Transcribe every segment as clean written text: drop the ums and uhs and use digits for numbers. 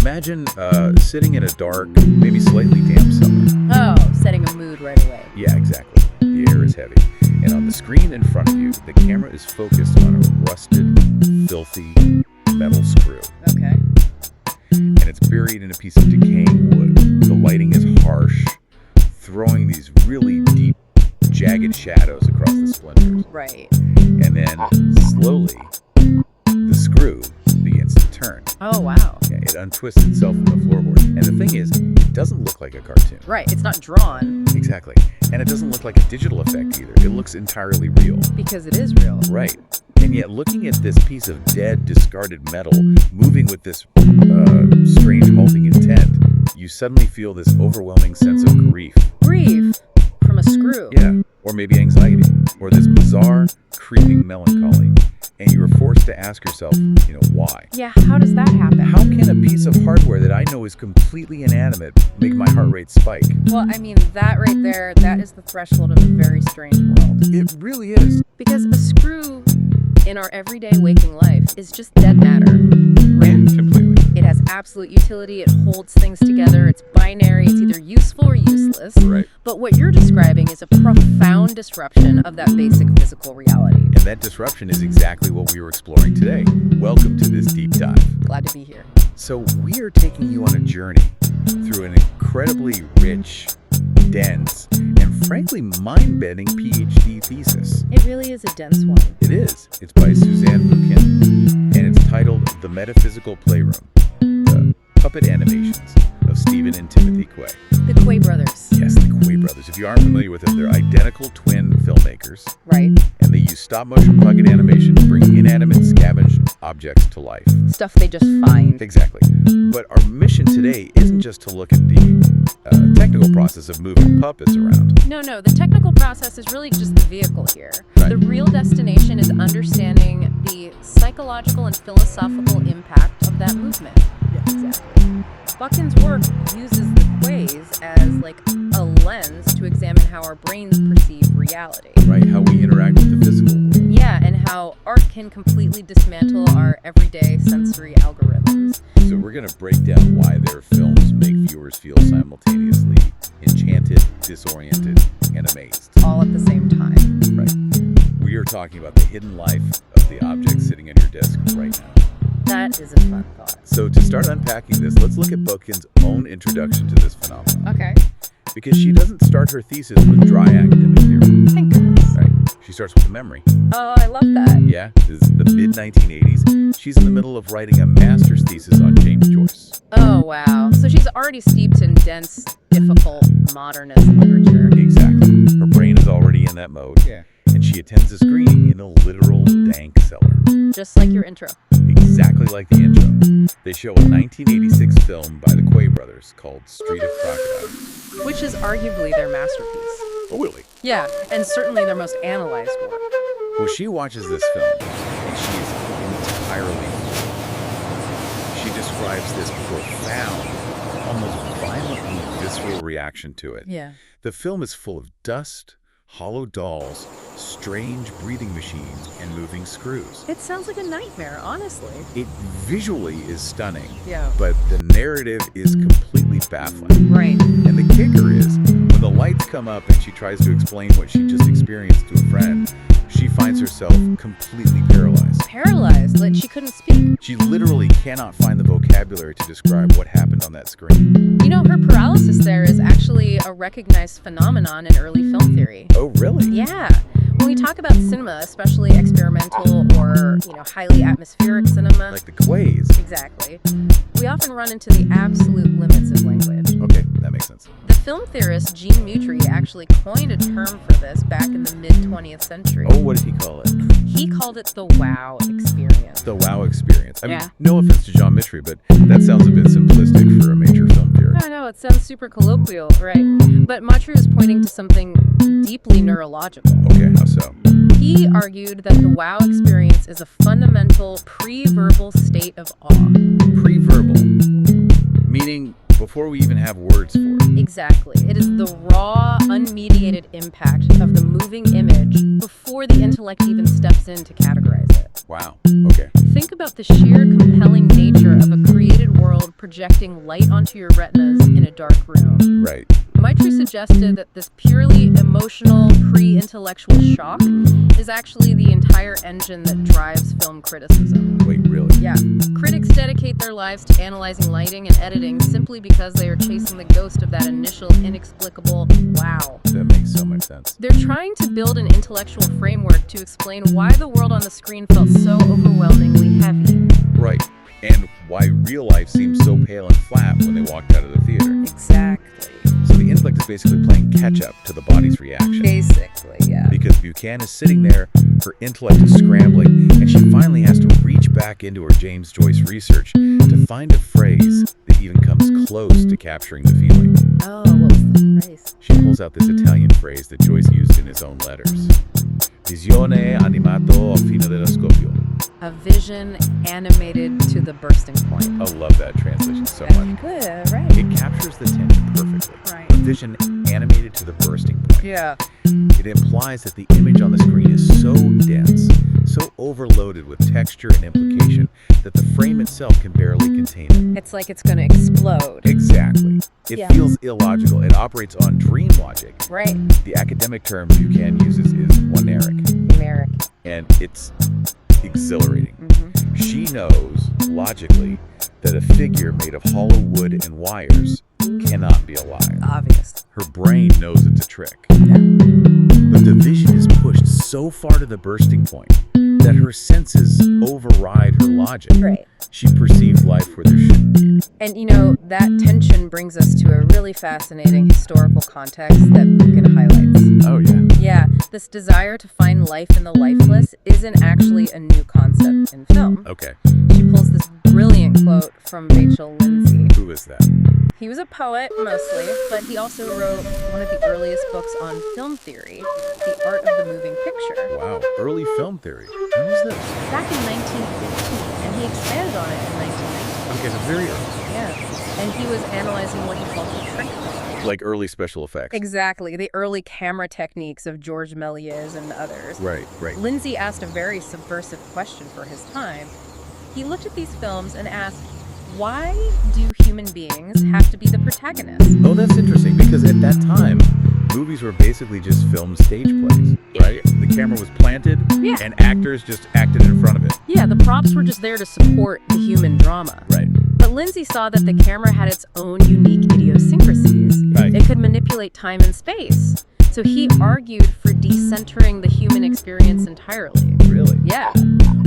Imagine sitting in a dark, maybe slightly damp summer. Oh, setting a mood right away. Yeah, exactly. The air is heavy. And on the screen in front of you, the camera is focused on a rusted, filthy metal screw. Okay. And it's buried in a piece of decaying wood. The lighting is harsh, throwing these really deep, jagged shadows across the splinters. Right. And then, slowly, the screw begins to turn. Oh, wow. Yeah, it untwists itself from the floorboard. And the thing is, it doesn't look like a cartoon. Right, it's not drawn. Exactly. And it doesn't look like a digital effect either. It looks entirely real. Because it is real. Right. And yet, looking at this piece of dead, discarded metal, moving with this strange, halting intent, you suddenly feel this overwhelming sense of grief. Grief from a screw. Yeah. Or maybe anxiety. Or this bizarre, creeping melancholy. And you are forced to ask yourself, why? Yeah, how does that happen? How can a piece of hardware that I know is completely inanimate make my heart rate spike? Well, I mean, that right there, that is the threshold of a very strange world. It really is. Because a screw in our everyday waking life is just dead matter. Yeah, completely. It has absolute utility. It holds things together. It's binary. It's either useful or useless. Right. But what you're describing is a profound disruption of that basic physical reality. And that disruption is exactly what we are exploring today. Welcome to this deep dive. Glad to be here. So we are taking you on a journey through an incredibly rich, dense, and frankly mind-bending PhD thesis. It really is a dense one. It is. It's by Suzanne Lukin, and it's titled The Metaphysical Playroom, The Puppet Animations of Stephen and Timothy Quay. The Quay brothers. Yes, the Quay brothers. If you aren't familiar with them, they're identical twin filmmakers. Right. And they use stop-motion puppet animation to bring inanimate, scavenged objects to life. Stuff they just find. Exactly. But our mission today isn't just to look at the technical process of moving puppets around. No, the technical process is really just the vehicle here. Right. The real destination is understanding the psychological and philosophical impact of that movement. Yeah, exactly. Buchan's work uses the quays as like a lens to examine how our brains perceive reality. Right, how we interact with the physical world. Yeah, and how art can completely dismantle our everyday sensory algorithms. So we're going to break down why their films make viewers feel simultaneously enchanted, disoriented, and amazed. All at the same time. Right. We are talking about the hidden life of the object sitting on your desk right now. That is a fun thought. So to start unpacking this, let's look at Buchan's own introduction to this phenomenon. Okay. Because she doesn't start her thesis with dry academic theory. Thank goodness. Right. She starts with a memory. Oh, I love that. Yeah, this is the mid-1980s. She's in the middle of writing a master's thesis on James Joyce. Oh, wow. So she's already steeped in dense, difficult, modernist literature. Exactly. Her brain is already in that mode. Yeah. And she attends a screening in a literal dank cellar. Just like your intro. Exactly like the intro. They show a 1986 film by the Quay brothers called Street of Crocodiles. Which is arguably their masterpiece. Oh, really? Yeah, and certainly their most analyzed work. Well, she watches this film, and she is entirely... She describes this profound, almost violently visceral reaction to it. Yeah. The film is full of dust, hollow dolls, strange breathing machines, and moving screws. It sounds like a nightmare, honestly. It visually is stunning, Yeah. but the narrative is completely baffling. Right. And the kicker is, when the lights come up and she tries to explain what she just experienced to a friend, she finds herself completely paralyzed. Paralyzed, like she couldn't speak. She literally cannot find the vocabulary to describe what happened on that screen. You know, her paralysis there is actually a recognized phenomenon in early film theory. Oh, really? Yeah. When we talk about cinema, especially experimental or, highly atmospheric cinema. Like the Quays. Exactly. We often run into the absolute limits of language. Okay, that makes sense. The film theorist Gene Mutry actually coined a term for this back in the mid-20th century. Oh, what did he call it? He called it the wow experience. The wow experience. I mean, Yeah. no offense to John Mitry, but that sounds a bit simplistic for a major film theorist. No, it sounds super colloquial, right? But Mutry was pointing to something deeply neurological. Okay, how so? He argued that the wow experience is a fundamental pre-verbal state of awe. Pre-verbal, meaning before we even have words for it. Exactly. It is the raw, unmediated impact of the moving image before the intellect even steps in to categorize it. Wow, okay. Think about the sheer compelling nature of a created world world projecting light onto your retinas in a dark room. Right. Maitri suggested that this purely emotional, pre-intellectual shock is actually the entire engine that drives film criticism. Wait, really? Yeah. Critics dedicate their lives to analyzing lighting and editing simply because they are chasing the ghost of that initial, inexplicable wow. That makes so much sense. They're trying to build an intellectual framework to explain why the world on the screen felt so overwhelmingly heavy. Right. And why real life seems so pale and flat when they walked out of the theater. Exactly. So the intellect is basically playing catch-up to the body's reaction. Basically, yeah. Because Buchanan is sitting there, her intellect is scrambling, and she finally has to reach back into her James Joyce research to find a phrase that even comes close to capturing the feeling. Oh, what was the phrase? She pulls out this Italian phrase that Joyce used in his own letters. Visione animato al fine dello scoppio. A vision animated to the bursting point. I love that translation so much. Good, right. It captures the tension perfectly. Right. A vision animated to the bursting point. Yeah. It implies that the image on the screen is so dense, so overloaded with texture and implication, that the frame itself can barely contain it. It's like it's going to explode. Exactly. It Yeah. feels illogical. It operates on dream logic. Right. The academic term Buchanan uses is oneric, Numeric. and it's exhilarating. Mm-hmm. She knows, logically, that a figure made of hollow wood and wires cannot be alive. Obvious. Her brain knows it's a trick. But the vision is pushed so far to the bursting point that her senses override her logic. Right. She perceives life where there shouldn't be. And that tension brings us to a really fascinating historical context that Buchanan highlights. Oh, yeah. Yeah, this desire to find life in the lifeless isn't actually a new concept in film. Okay. She pulls this brilliant quote from Rachel Lindsay. Who is that? He was a poet, mostly, but he also wrote one of the earliest books on film theory, The Art of the Moving Picture. Wow. Early film theory. When was this? Back in 1915, and he expanded on it in 1919. Okay, so very early. Yeah, and he was analyzing what he called the trick film. Like early special effects. Exactly, the early camera techniques of Georges Méliès and others. Right, right. Lindsay asked a very subversive question for his time. He looked at these films and asked, why do human beings have to be the protagonists? Oh, that's interesting, because at that time, movies were basically just filmed stage plays, right? The camera was planted, Yeah. and actors just acted in front of it. Yeah, the props were just there to support the human drama. Right. But Lindsay saw that the camera had its own unique idiosyncrasies. Right. It could manipulate time and space. So he argued for decentering the human experience entirely. Really? Yeah.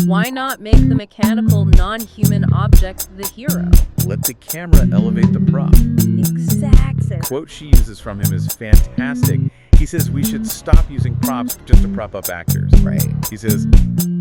Why not make the mechanical, non-human object the hero? Let the camera elevate the prop. Exactly. Quote she uses from him is fantastic. He says we should stop using props just to prop up actors. Right. He says,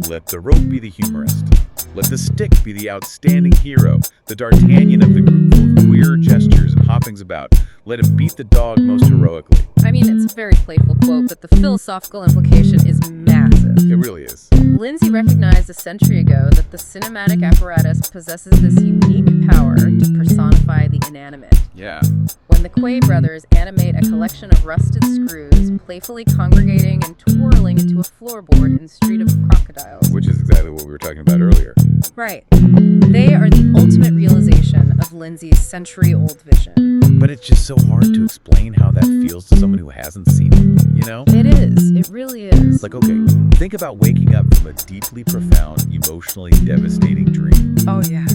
let the rope be the humorist. Let the stick be the outstanding hero, the D'Artagnan of the group, full of queer gestures and hoppings about. Let him beat the dog most heroically. I mean, it's a very playful quote, but the philosophical implication is massive. It really is. Lindsay recognized a century ago that the cinematic apparatus possesses this unique power to personify the inanimate. Yeah. When the Quay brothers animate a collection of rusted screws, playfully congregating and twirling into a floorboard in Street of Crocodiles. Which is exactly what we were talking about earlier. Right. They are the ultimate realization of Lindsay's century-old vision. But it's just so hard to explain how that feels to someone who hasn't seen it, you know? It is. It really is. Like, okay, think about waking up from a deeply profound, emotionally devastating dream. Oh, yeah.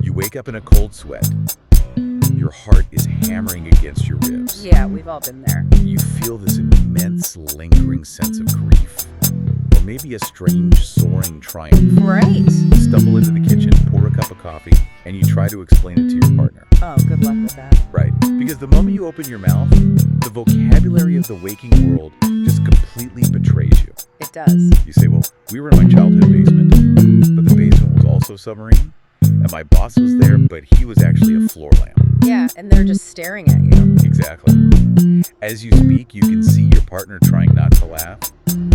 You wake up in a cold sweat. Your heart is hammering against your ribs. Yeah, we've all been there. You feel this immense, lingering sense of grief. Or maybe a strange, soaring triumph. Right. Stumble into the kitchen, pour a cup of coffee, and you try to explain it to your partner. Oh, good luck with that. Right. Because the moment you open your mouth, the vocabulary of the waking world just completely betrays you. It does. You say, well, we were in my childhood basement, but the basement was also submarine, and my boss was there, but he was actually a floor lamp. Yeah, and they're just staring at you. Exactly. As you speak, you can see your partner trying not to laugh.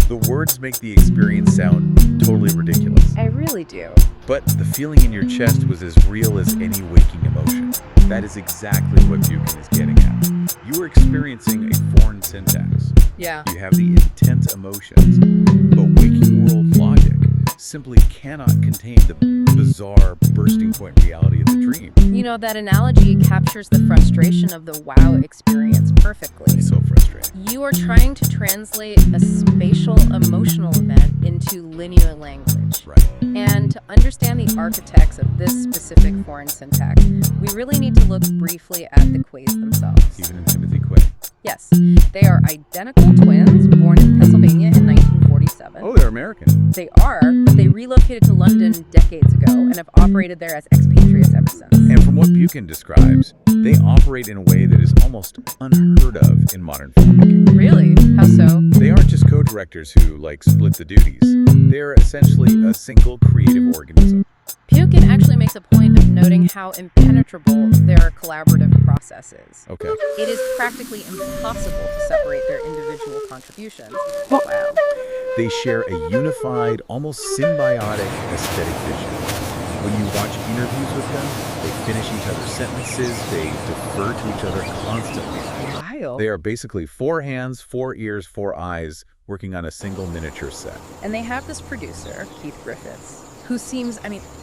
The words make the experience sound totally ridiculous. I really do. But the feeling in your chest was as real as any waking emotion. That is exactly what Buchanan is getting at. You are experiencing a foreign syntax. Yeah. You have the intense emotions, but waking world logic simply cannot contain the bizarre bursting point reality of the dream. You know, that analogy captures the frustration of the wow experience perfectly. It's so frustrating. You are trying to translate a spatial emotional event into linear language. Right. And to understand the architects of this specific foreign syntax, we really need to look briefly at the Quays themselves. Even in Timothy Quay. Yes, they are identical twins born in Pennsylvania in 1947. Oh, they're American. They are, but they relocated to London decades ago and have operated there as expatriates ever since. And from what Buchan describes, they operate in a way that is almost unheard of in modern filmmaking. Really? How so? They aren't just co-directors who, split the duties. They're essentially a single creative organism. Buchan actually makes a point of noting how impenetrable their collaborative process is. Okay. It is practically impossible to separate their individual contributions. Well, Wow. They share a unified, almost symbiotic aesthetic vision. When you watch interviews with them, they finish each other's sentences, they defer to each other constantly. Wild. They are basically 4 hands, 4 ears, 4 eyes, working on a single miniature set. And they have this producer, Keith Griffiths, who seems,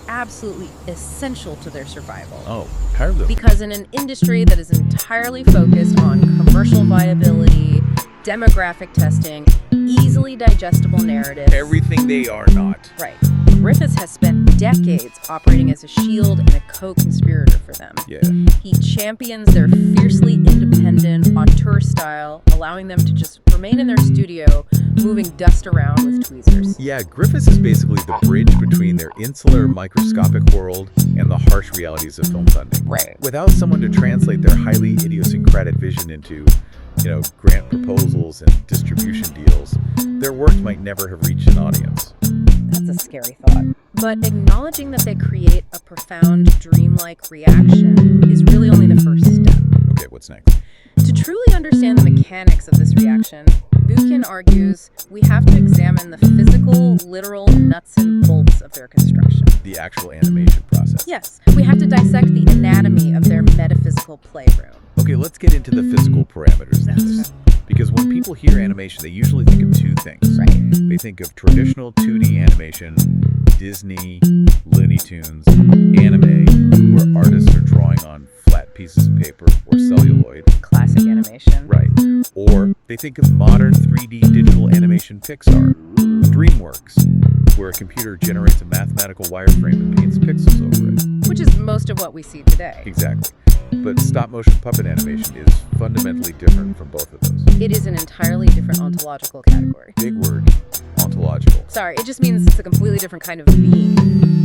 absolutely essential to their survival. Oh, how are they? Because in an industry that is entirely focused on commercial viability, demographic testing, easily digestible narratives. Everything they are not. Right. Griffiths has spent decades operating as a shield and a co-conspirator for them. Yeah. He champions their fiercely independent auteur style, allowing them to just remain in their studio, moving dust around with tweezers. Yeah, Griffiths is basically the bridge between their insular microscopic world and the harsh realities of film funding. Right. Without someone to translate their highly idiosyncratic vision into, grant proposals and distribution deals, their work might never have reached an audience. That's a scary thought. But acknowledging that they create a profound, dreamlike reaction is really only the first step. Okay, what's next? To truly understand the mechanics of this reaction, Buchan argues we have to examine the physical, literal nuts and bolts of their construction. The actual animation process. Yes, we have to dissect the anatomy of their metaphysical playroom. Okay, let's get into the physical parameters of this. Because when people hear animation, they usually think of 2 things. Right. They think of traditional 2D animation, Disney, Looney Tunes, anime, where artists are drawing on flat pieces of paper or celluloid. Classic animation. Right. Or they think of modern 3D digital animation Pixar, DreamWorks, where a computer generates a mathematical wireframe and paints pixels over it. Which is most of what we see today. Exactly. But stop-motion puppet animation is fundamentally different from both of those. It is an entirely different ontological category. Big word, ontological. Sorry, it just means it's a completely different kind of being.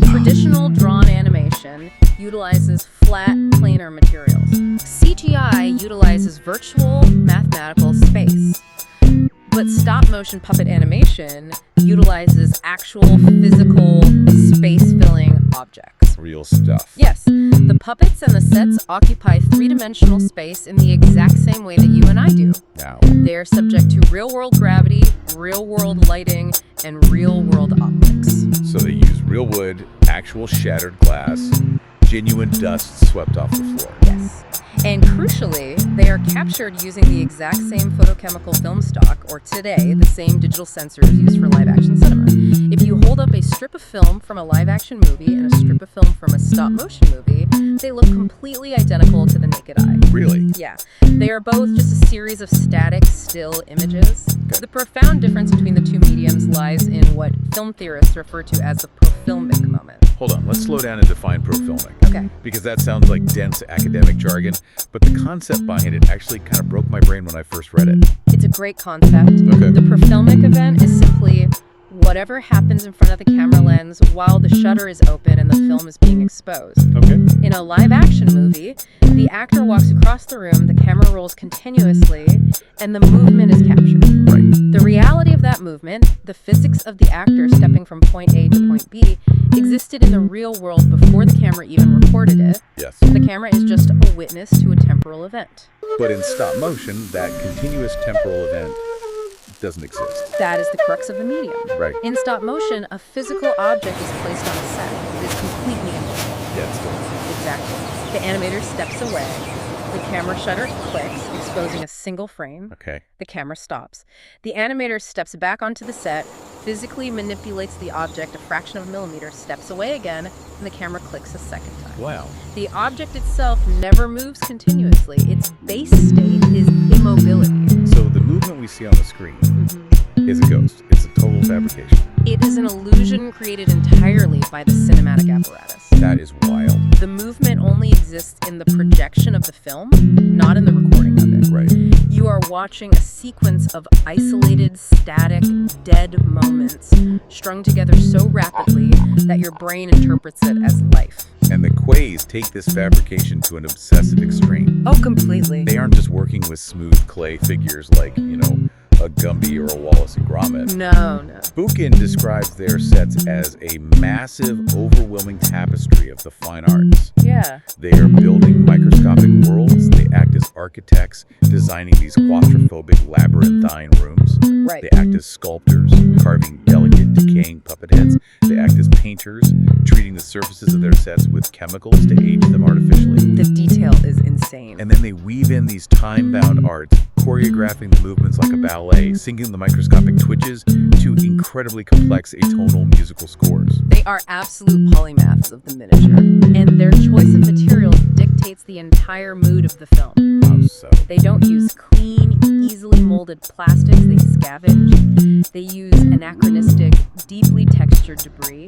Traditional drawn animation utilizes flat, planar materials. CGI utilizes virtual mathematical space. But stop-motion puppet animation utilizes actual physical space-filling objects. Real stuff. Yes, the puppets and the sets occupy 3-dimensional space in the exact same way that you and I do. Now, They are subject to real-world gravity, real-world lighting, and real-world optics. so they use real wood, actual shattered glass, genuine dust swept off the floor. Yes. And crucially, they are captured using the exact same photochemical film stock, or today, the same digital sensors used for live-action cinema. If you hold up a strip of film from a live-action movie and a strip of film from a stop-motion movie, they look completely identical to the naked eye. Really? Yeah. They are both just a series of static, still images. The profound difference between the 2 mediums lies in what film theorists refer to as the profilmic moment. Hold on, let's slow down and define profilming. Okay. Because that sounds like dense academic jargon, but the concept behind it actually kind of broke my brain when I first read it. It's a great concept. Okay. The profilmic event is simply whatever happens in front of the camera lens while the shutter is open and the film is being exposed. Okay. In a live-action movie, the actor walks across the room, the camera rolls continuously, and the movement is captured. Right. The reality of that movement, the physics of the actor stepping from point A to point B, existed in the real world before the camera even recorded it. Yes. The camera is just a witness to a temporal event. But in stop motion, that continuous temporal event doesn't exist. That is the crux of the medium. Right. In stop motion, a physical object is placed on a set. It is completely invisible. Yeah, it's still. Exactly. The animator steps away. The camera shutter clicks, exposing a single frame. Okay. The camera stops. The animator steps back onto the set, physically manipulates the object a fraction of a millimeter, steps away again, and the camera clicks a second time. Wow. The object itself never moves continuously. Its base state is immobility. So the movement we see on the screen is a ghost. It's a total fabrication. It is an illusion created entirely by the cinematic apparatus. That is wild. The movement only exists in the projection of the film, not in the recording of it. Right. You are watching a sequence of isolated, static, dead moments strung together so rapidly that your brain interprets it as life. And the Quays take this fabrication to an obsessive extreme. Oh, completely. They aren't just working with smooth clay figures like, a Gumby or a Wallace and Gromit. No. Buchan describes their sets as a massive, overwhelming tapestry of the fine arts. Yeah. They are building microscopic worlds. They act as architects, designing these claustrophobic labyrinthine rooms. Right. They act as sculptors, carving delicate, decaying puppet heads. They act as painters, treating the surfaces of their sets with chemicals to age them artificially. The detail is insane. And then they weave in these time-bound arts, choreographing the movements like a ballet, syncing the microscopic twitches to incredibly complex atonal musical scores. They are absolute polymaths of the miniature, and their choice of materials dictates the entire mood of the film. How so? They don't use clean, easily molded plastics, they scavenge. They use anachronistic, deeply textured debris,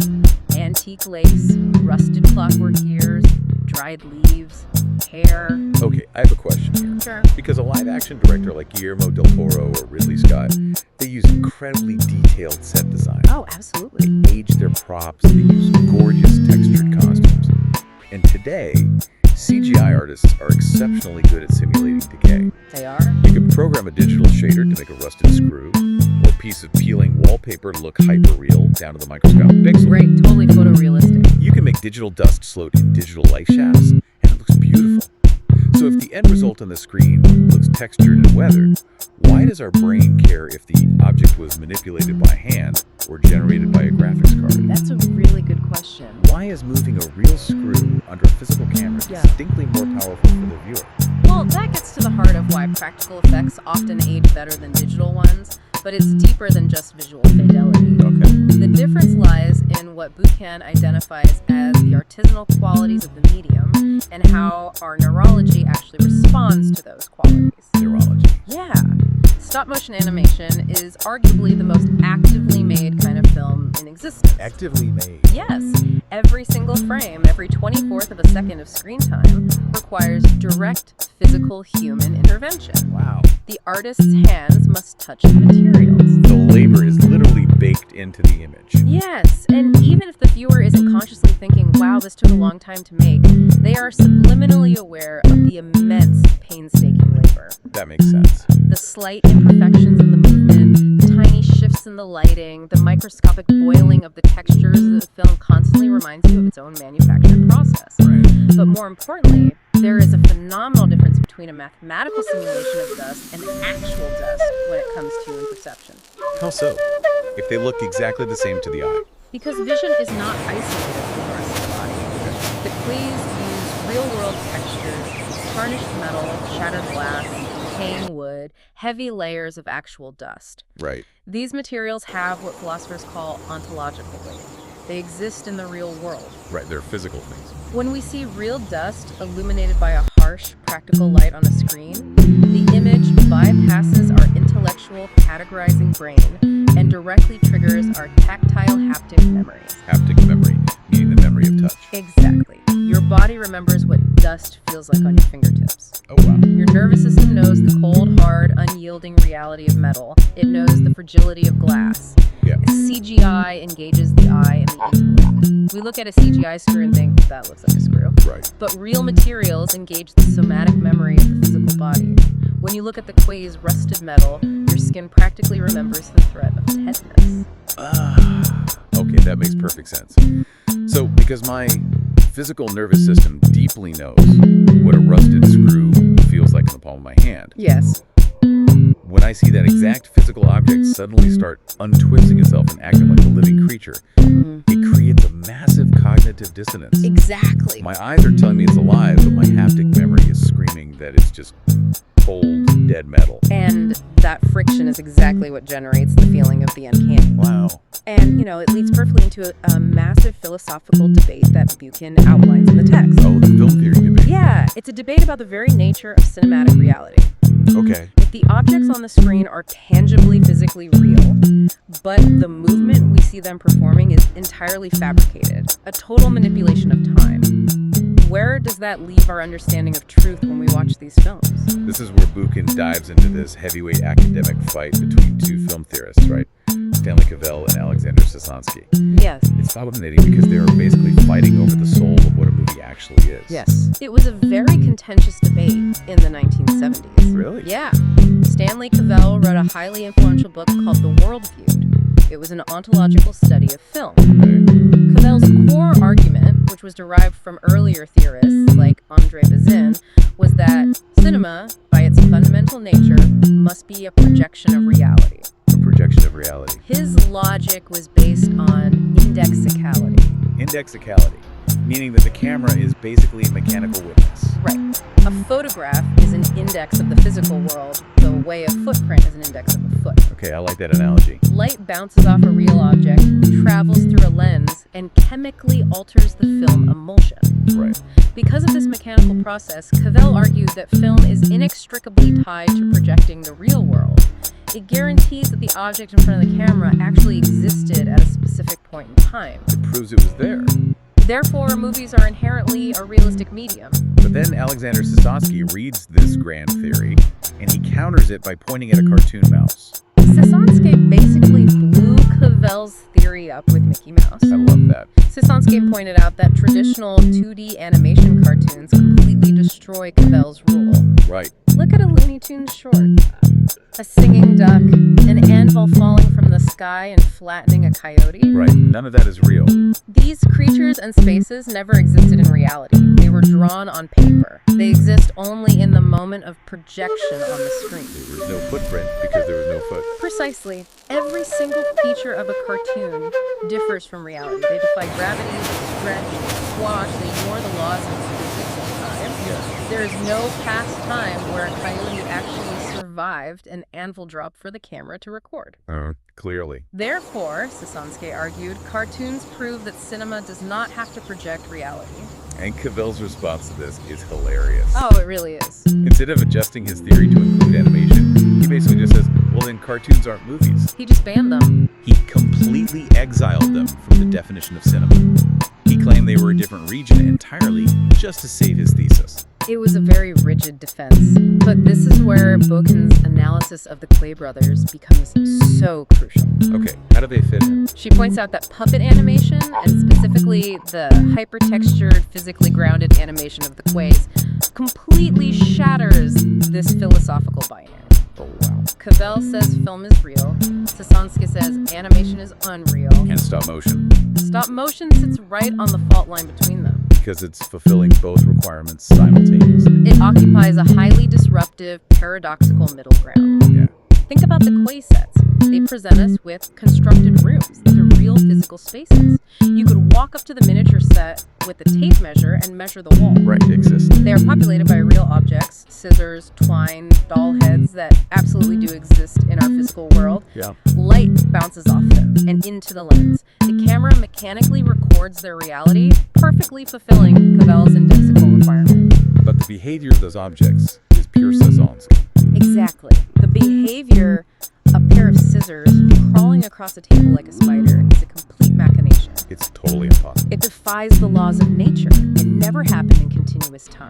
antique lace, rusted clockwork gears, dried leaves, hair. Okay, I have a question here. Sure. Because a live-action director like Guillermo del Toro or Ridley Scott, they use incredibly detailed set design. Oh, absolutely. They age their props, they use gorgeous textured costumes. And today, CGI artists are exceptionally good at simulating decay. They are. You can program a digital shader to make a rusted screw, or a piece of peeling wallpaper to look hyper-real down to the microscopic pixel. Right, totally photorealistic. You can make digital dust float in digital light shafts, and it looks beautiful. So if the end result on the screen looks textured and weathered, why does our brain care if the object was manipulated by hand or generated by a graphics card? That's a really good question. Why is moving a real screw under a physical camera distinctly more powerful for the viewer? Well, that gets to the heart of why practical effects often age better than digital ones, but it's deeper than just visual fidelity. Okay. The difference lies in what Buchan identifies as the artisanal qualities of the medium and how our neurology actually responds to those qualities. Neurology. Yeah. Stop-motion animation is arguably the most actively made kind of film in existence. Actively made. Yes. Every single frame, every 24th of a second of screen time requires direct physical human intervention. Wow. The artist's hands must touch the materials. The labor is literally baked into the image. Yes, and even if the viewer isn't consciously thinking, wow, this took a long time to make, they are subliminally aware of the immense painstaking labor. That makes sense. The slight imperfections in the movement, the tiny shifts in the lighting, the microscopic boiling of the textures of the film constantly reminds you of its own manufactured process. Right. But more importantly, there is a phenomenal difference between a mathematical simulation of dust and actual dust when it comes to human perception. How so? If they look exactly the same to the eye. Because vision is not isolated from the rest of the body. The Quays use real-world textures, tarnished metal, shattered glass, decaying wood, heavy layers of actual dust. Right. These materials have what philosophers call ontological weight. They exist in the real world. Right, they're physical things. When we see real dust illuminated by a harsh, practical light on a screen, the image bypasses our intellectual, categorizing brain and directly triggers our tactile haptic memories. Haptic memory, meaning the memory of touch. Exactly. Your body remembers what dust feels like on your fingertips. Oh, wow. Your nervous system knows the cold, hard, unyielding reality of metal. It knows the fragility of glass. Yeah. CGI engages the eye and the intellect. We look at a CGI screw and think, that looks like a screw. Right. But real materials engage the somatic memory of the physical body. When you look at the Quay's rusted metal, your skin practically remembers the threat of tetanus. Okay, that makes perfect sense. So, because my physical nervous system deeply knows what a rusted screw feels like in the palm of my hand, Yes. when I see that exact physical object suddenly start untwisting itself and acting like a living creature, it creates a massive cognitive dissonance. Exactly. My eyes are telling me it's alive, but my haptic memory is screaming, that it's just cold, dead metal. And that friction is exactly what generates the feeling of the uncanny. Wow. And, it leads perfectly into a massive philosophical debate that Buchan outlines in the text. Oh, the film theory debate. Yeah, it's a debate about the very nature of cinematic reality. Okay. If the objects on the screen are tangibly, physically real, but the movement we see them performing is entirely fabricated, a total manipulation of time, where does that leave our understanding of truth when we watch these films? This is where Buchan dives into this heavyweight academic fight between two film theorists, right? Stanley Cavell and Alexander Sosonsky. Yes. It's fascinating because they are basically fighting over the soul of what a movie actually is. Yes. It was a very contentious debate in the 1970s. Really? Yeah. Stanley Cavell wrote a highly influential book called The World Viewed. It was an ontological study of film. Okay. Cavell's core argument, which was derived from earlier theorists like André Bazin, was that cinema, by its fundamental nature, must be a projection of reality. A projection of reality. His logic was based on indexicality. Indexicality, meaning that the camera is basically a mechanical witness. Right. A photograph is an index of the physical world, the way a footprint is an index of a foot. Okay, I like that analogy. Light bounces off a real object, travels through a lens, and chemically alters the film emulsion. Right. Because of this mechanical process, Cavell argued that film is inextricably tied to projecting the real world. It guarantees that the object in front of the camera actually existed at a specific point in time. It proves it was there. Therefore, movies are inherently a realistic medium. But then Alexander Sosonsky reads this grand theory, and he counters it by pointing at a cartoon mouse. Sosonsky basically blew Cavell's theory up with Mickey Mouse. I love that. Sosonsky pointed out that traditional 2D animation cartoons completely destroy Cavell's rule. Right. Look at a Looney Tunes short. A singing duck, an anvil falling from the sky and flattening a coyote. Right. None of that is real. These creatures and spaces never existed in reality. They were drawn on paper. They exist only in the moment of projection on the screen. There was no footprint because there was no foot. Precisely. Every single feature of a cartoon differs from reality. They defy gravity, they stretch, squash, they ignore the laws of physics and time. Yes. There is no past time where a coyote actually survived an anvil drop for the camera to record. Clearly. Therefore, Sosonsky argued, cartoons prove that cinema does not have to project reality. And Cavell's response to this is hilarious. Oh, it really is. Instead of adjusting his theory to include animation, he basically just says, well, then cartoons aren't movies. He just banned them. He completely exiled them from the definition of cinema. He claimed they were a different region entirely just to save his thesis. It was a very rigid defense, but this is where Buchan's analysis of the Clay brothers becomes so crucial. Okay, how do they fit in? She points out that puppet animation, and specifically the hyper-textured, physically grounded animation of the Quays, completely shatters this philosophical binary. Oh, wow. Cavell says film is real. Sosonsky says animation is unreal. And stop motion. Stop motion sits right on the fault line between them. Because it's fulfilling both requirements simultaneously. It occupies a highly disruptive, paradoxical middle ground. Yeah. Think about the Quay sets. They present us with constructed rooms. These are real physical spaces. You could walk up to the miniature set with a tape measure and measure the wall. Right, it exists. They are populated by real objects, scissors, twine, doll heads that absolutely do exist in our physical world. Yeah. Light bounces off them and into the lens. The camera mechanically records their reality, perfectly fulfilling Cavell's indexical requirement. But the behavior of those objects is pure Sosonsky. Exactly. The behavior, a pair of scissors crawling across a table like a spider, is a complete machination. It's totally impossible. It defies the laws of nature. It never happened in continuous time.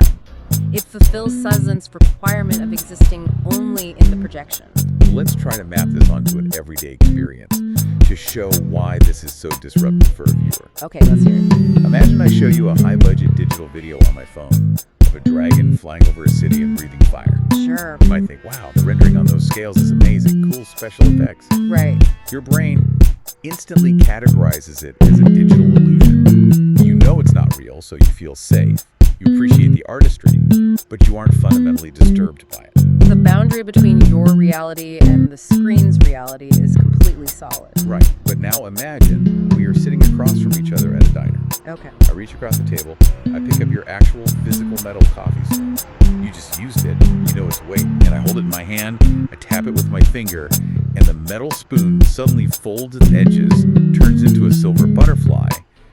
It fulfills Sazon's requirement of existing only in the projection. Let's try to map this onto an everyday experience to show why this is so disruptive for a viewer. Okay, let's hear it. Imagine I show you a high-budget digital video on my phone of a dragon flying over a city and breathing fire. Sure. You might think, wow, the rendering on those scales is amazing, cool special effects. Right. Your brain instantly categorizes it as a digital illusion. You know it's not real, so you feel safe. You appreciate the artistry, but you aren't fundamentally disturbed by it. The boundary between your reality and the screen's reality is completely completely solid. Right. But now imagine we are sitting across from each other at a diner. Okay. I reach across the table, I pick up your actual physical metal coffee spoon. You just used it, you know its weight, and I hold it in my hand, I tap it with my finger, and the metal spoon suddenly folds its edges, turns into a silver butterfly,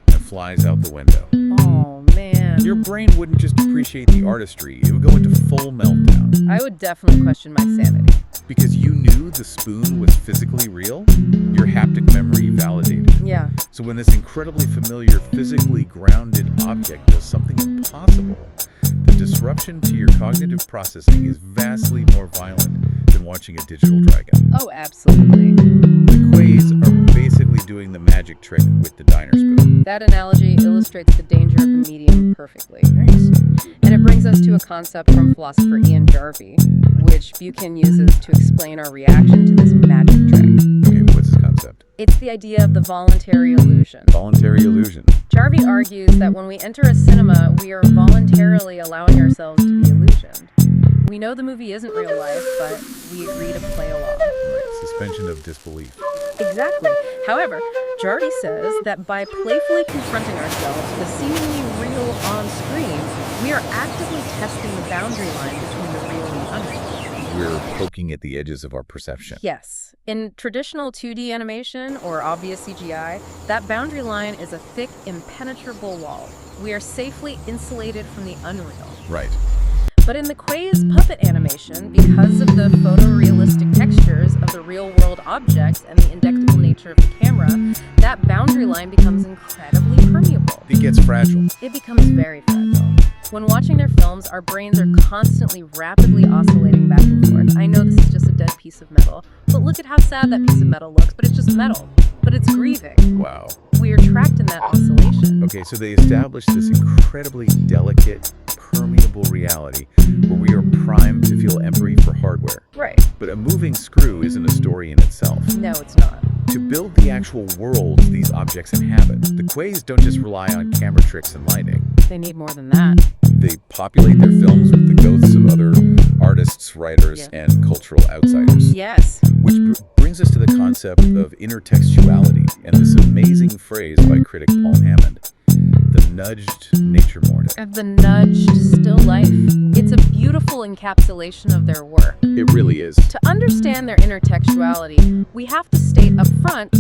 and flies out the window. Oh, man. Your brain wouldn't just appreciate the artistry, it would go into full meltdown. I would definitely question my sanity. Because you knew the spoon was physically real, your haptic memory validated. Yeah. So when this incredibly familiar, physically grounded object does something impossible, the disruption to your cognitive processing is vastly more violent than watching a digital dragon. Oh, absolutely. The quays are basically doing the magic trick with the diner spoon. That analogy illustrates the danger of the medium perfectly. Nice. And it brings us to a concept from philosopher Ian Jarvie, which Buchan uses to explain our reaction to this magic trick. Okay, what's this concept? It's the idea of the voluntary illusion. Voluntary illusion. Jarvie argues that when we enter a cinema, we are voluntarily allowing ourselves to be illusioned. We know the movie isn't real life, but we agree to play along. Right, suspension of disbelief. Exactly. However, Jarvie says that by playfully confronting ourselves with the seemingly real on screen, we are actively testing the boundary line between the real and the unreal. We're poking at the edges of our perception. Yes. In traditional 2D animation or obvious CGI, that boundary line is a thick, impenetrable wall. We are safely insulated from the unreal. Right. But in the Quay's puppet animation, because of the photorealistic textures of the real-world objects and the indectable nature of the camera, that boundary line becomes incredibly permeable. It gets fragile. It becomes very fragile. When watching their films, our brains are constantly rapidly oscillating back and forth. I know this is just a dead piece of metal, but look at how sad that piece of metal looks, but it's just metal. But it's grieving. Wow. We are trapped in that oscillation. Okay, so they established this incredibly delicate, permeable reality where we are primed to feel empathy for hardware. Right. But a moving screw isn't a story in itself. No, it's not. To build the actual worlds these objects inhabit, the Quays don't just rely on camera tricks and lighting. They need more than that. They populate their films with the ghosts of other artists, writers, and cultural outsiders. Yes. Which brings us to the concept of intertextuality and this amazing phrase by critic Paul Hammond, the nudged nature morning. Of the nudged still life. It's a beautiful encapsulation of their work. It really is. To understand their intertextuality, we have to state up front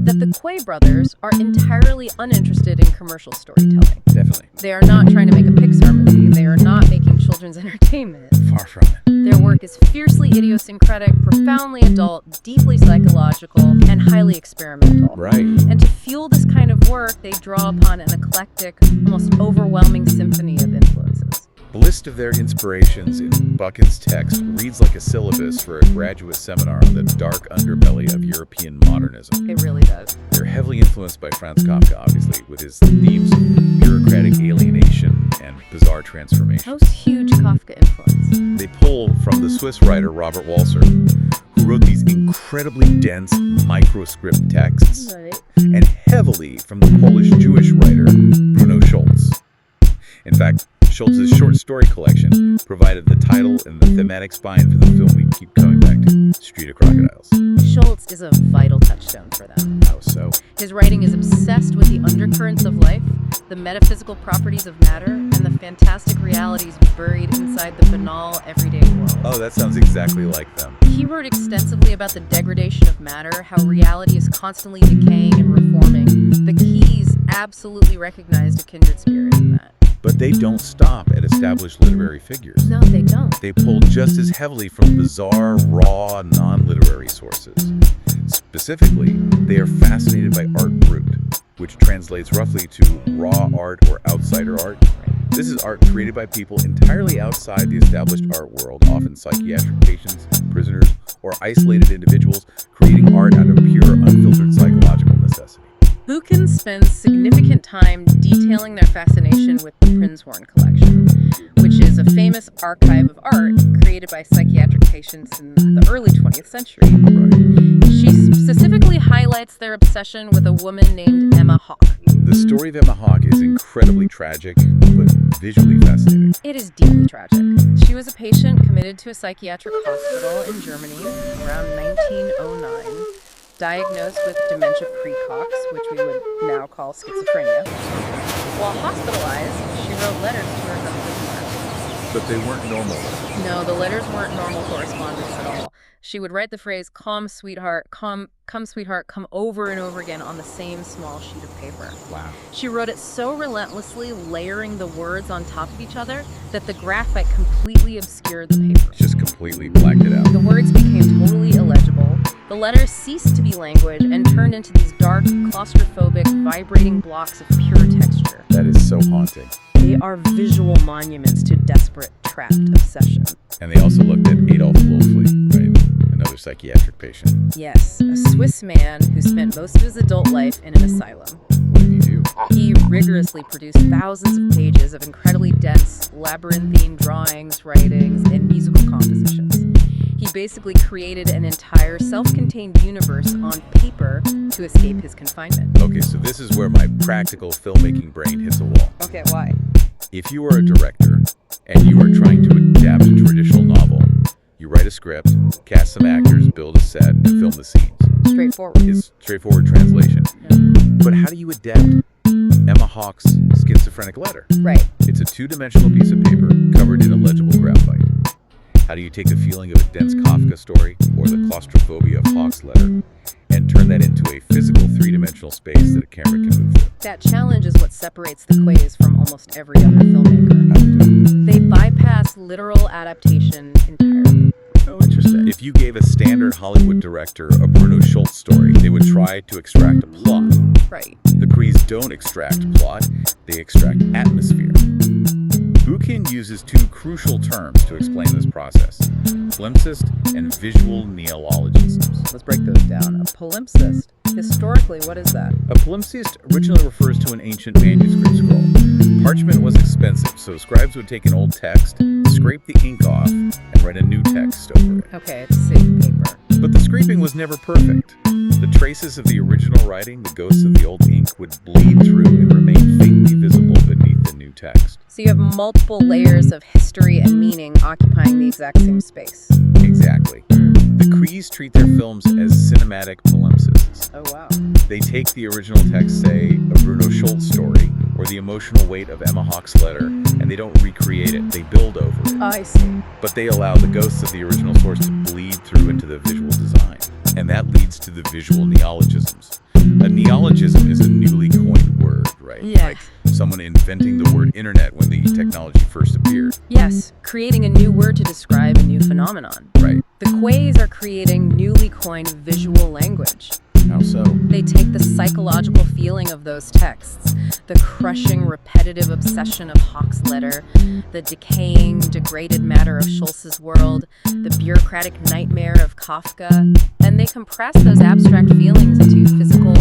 that the Quay brothers are entirely uninterested in commercial storytelling. Definitely. They are not trying to make a Pixar movie. They are not making children's entertainment. Far from it. Their work is fiercely idiosyncratic, profoundly adult, deeply psychological, and highly experimental. Right. And to fuel this kind of work, they draw upon an eclectic, almost overwhelming symphony of influences. The list of their inspirations in Buchan's text reads like a syllabus for a graduate seminar on the dark underbelly of European modernism. It really does. They're heavily influenced by Franz Kafka, obviously, with his themes of bureaucratic alienation and bizarre transformation. Most huge Kafka influence. They pull from the Swiss writer Robert Walser, who wrote these incredibly dense microscript texts, Right. and heavily from the Polish Jewish writer Bruno Schulz. In fact, Schultz's short story collection provided the title and the thematic spine for the film we keep coming back to, Street of Crocodiles. Schultz is a vital touchstone for them. How so? His writing is obsessed with the undercurrents of life, the metaphysical properties of matter, and the fantastic realities buried inside the banal, everyday world. Oh, that sounds exactly like them. He wrote extensively about the degradation of matter, how reality is constantly decaying and reforming. The Keys absolutely recognized a kindred spirit in that. But they don't stop at established literary figures. No, they don't. They pull just as heavily from bizarre, raw, non-literary sources. Specifically, they are fascinated by art brut, which translates roughly to raw art or outsider art. This is art created by people entirely outside the established art world, often psychiatric patients, prisoners, or isolated individuals, creating art out of pure, unfiltered psychological necessity. Buchan spends significant time detailing their fascination with the Prinzhorn collection, which is a famous archive of art created by psychiatric patients in the early 20th century. Right. She specifically highlights their obsession with a woman named Emma Hawke. The story of Emma Hawke is incredibly tragic, but visually fascinating. It is deeply tragic. She was a patient committed to a psychiatric hospital in Germany around 1909. diagnosed with dementia precox, which we would now call schizophrenia. While hospitalized, she wrote letters to her husband. But they weren't normal. No, the letters weren't normal correspondence at all. She would write the phrase, come sweetheart, come sweetheart, come over and over again on the same small sheet of paper. Wow. She wrote it so relentlessly, layering the words on top of each other, that the graphite completely obscured the paper. Just completely blacked it out. The words became totally illegible. The letters ceased to be language and turned into these dark, claustrophobic, vibrating blocks of pure texture. That is so haunting. They are visual monuments to desperate, trapped obsession. And they also looked at Adolf Loefli, right? Another psychiatric patient. Yes, a Swiss man who spent most of his adult life in an asylum. What did he do? He rigorously produced thousands of pages of incredibly dense, labyrinthine drawings, writings, and musical compositions. He basically created an entire self-contained universe on paper to escape his confinement. Okay, so this is where my practical filmmaking brain hits a wall. Okay, why? If you are a director and you are trying to adapt a traditional novel, you write a script, cast some actors, build a set, and film the scenes. Straightforward. It's straightforward translation. But how do you adapt Emma Hawke's schizophrenic letter? Right. It's a two-dimensional piece of paper covered in illegible graphite. How do you take the feeling of a dense Kafka story or the claustrophobia of Hawke's letter and turn that into a physical three-dimensional space that a camera can move through? That challenge is what separates the Quays from almost every other filmmaker. How do you do it? They bypass literal adaptation entirely. Oh, interesting. If you gave a standard Hollywood director a Bruno Schultz story, they would try to extract a plot. Right. The Crees don't extract plot, they extract atmosphere. Buchan uses two crucial terms to explain this process: palimpsest and visual neologisms. Let's break those down. A palimpsest, historically, what is that? A palimpsest originally refers to an ancient manuscript scroll. Parchment was expensive, so scribes would take an old text, scrape the ink off, and write a new text over it. Okay, it's safe paper. But the scraping was never perfect. The traces of the original writing, the ghosts of the old ink, would bleed through and remain faintly visible beneath the new text. So you have multiple layers of history and meaning occupying the exact same space. Exactly. The Crees treat their films as cinematic palimpsests. Oh, wow. They take the original text, say, a Bruno Schultz story, or the emotional weight of Emma Hawke's letter, and they don't recreate it, they build over it. I see. But they allow the ghosts of the original source to bleed through into the visual design. And that leads to the visual neologisms. A neologism is a newly coined word, right? Yeah. Like someone inventing the word internet when the technology first appeared. Yes, creating a new word to describe a new phenomenon. Right. The Quays are creating newly coined visual language. How so? They take the psychological feeling of those texts, the crushing, repetitive obsession of Hawke's letter, the decaying, degraded matter of Schultz's world, the bureaucratic nightmare of Kafka, and they compress those abstract feelings into physical,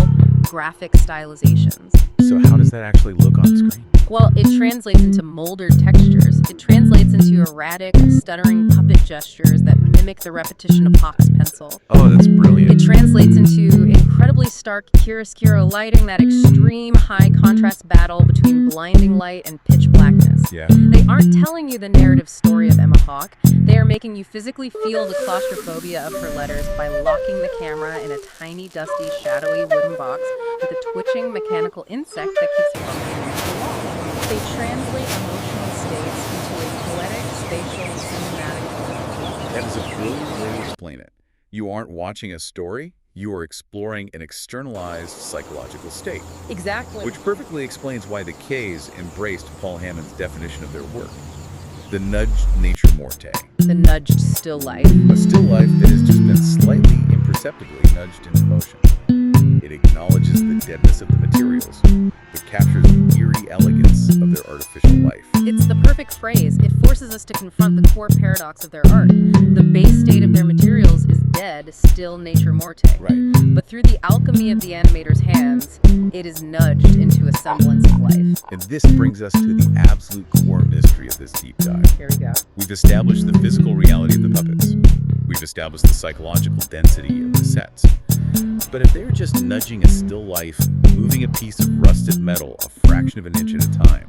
graphic stylizations. So how does that actually look on screen? Well, it translates into moldered textures. It translates into erratic, stuttering puppet gestures that mimic the repetition of Hawke's pencil. Oh, that's brilliant. It translates into incredibly stark chiaroscuro lighting, that extreme high contrast battle between blinding light and pitch blackness. Yeah. They aren't telling you the narrative story of Emma Hawke. They are making you physically feel the claustrophobia of her letters by locking the camera in a tiny, dusty, shadowy wooden box with a twitching mechanical insect that keeps bumping into the wall. They translate emotional states into a poetic, spatial, cinematic. That is a brilliant way to explain it. You aren't watching a story, you are exploring an externalized psychological state. Exactly. Which perfectly explains why the K's embraced Paul Hammond's definition of their work. The nudged nature morte. The nudged still life. A still life that has just been slightly imperceptibly nudged into motion. It acknowledges the deadness of the materials, but captures the eerie elegance of their artificial life. It's the perfect phrase. It forces us to confront the core paradox of their art. The base state of their materials is dead, still nature morte. Right. But through the alchemy of the animator's hands, it is nudged into a semblance of life. And this brings us to the absolute core mystery of this deep dive. Here we go. We've established the physical reality of the puppets. We've established the psychological density of the sets. But if they're just nudging a still life, moving a piece of rusted metal a fraction of an inch at a time,